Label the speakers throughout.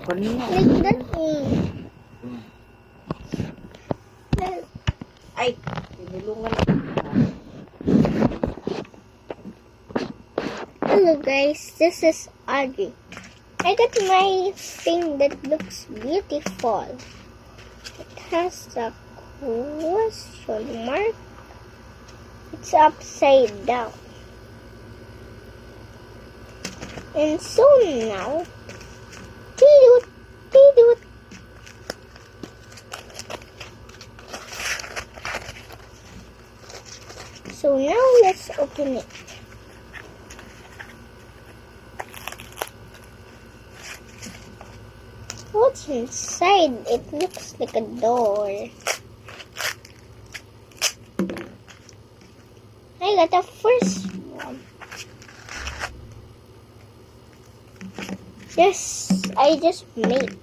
Speaker 1: Kanina.
Speaker 2: Like that.
Speaker 1: Ay, tinulungan.
Speaker 2: Hello guys, this is Audrey. I got my thing that looks beautiful. It has a question mark. It's upside down. And so now, toot, toot. So now let's open it. What's inside? It looks like a door. I got the first one. This I just made.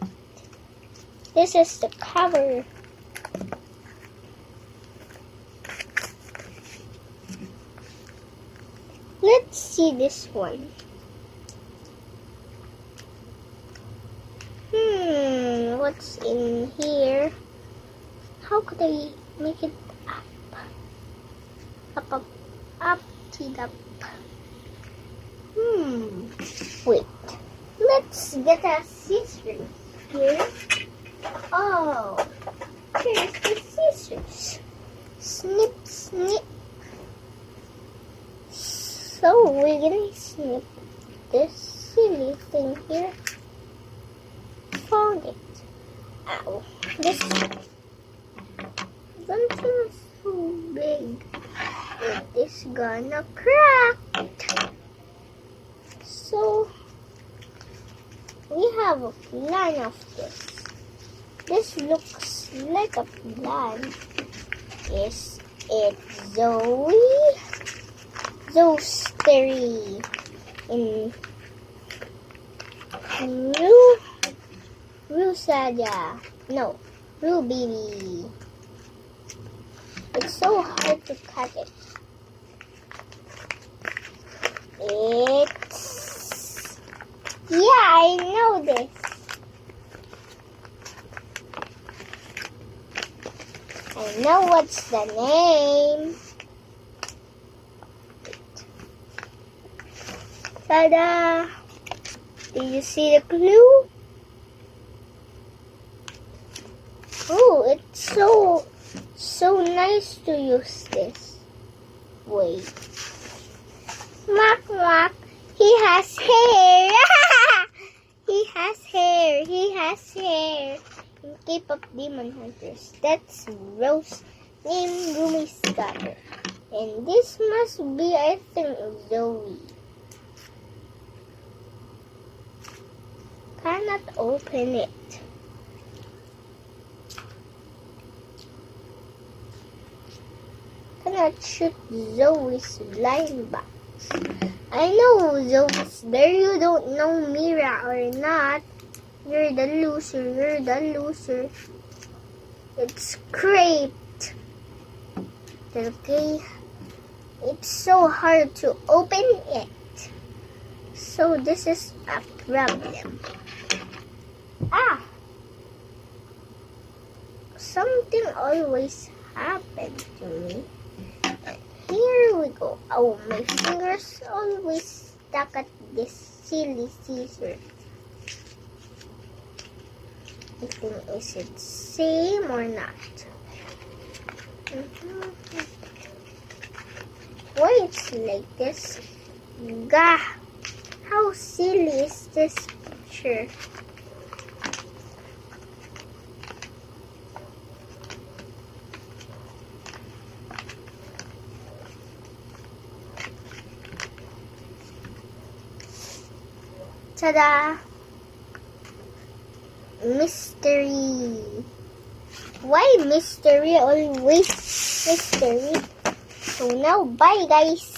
Speaker 2: This is the cover. Let's see this one. What's in here? How could I make it up? Up, up. Wait. Let's get a scissors here. Oh, here's the scissors. Snip, snip. So we're gonna snip this silly thing here. Found it. Ow. This something so big. It is gonna crack. So we have a plan of this. This looks like a plan. Is it Zoe? Zostery in Rusada. No, Ruby. It's so hard to cut it. It's... Yeah, I know this. I know what's the name. Ta-da! Did you see the clue? Oh, it's so nice to use this. Wait. Quack, quack. He has hair. He has hair. He has hair. In Cape of Demon Hunters. That's Rose named Rumi Scatter. And this must be, I think, Zoe. Cannot open it. Cannot shoot Zoe's blind box. I know Zoe's there. You don't know Mira or not. You're the loser. You're the loser. It's scraped. Okay. It's so hard to open it. So this is a problem. Something always happened to me. And here we go. Oh, my fingers always stuck at this silly scissors. I think, is it same or not? Why it's like this? Gah! How silly is this picture? Ta-da! Mystery. Why mystery? Always mystery. So now, bye guys.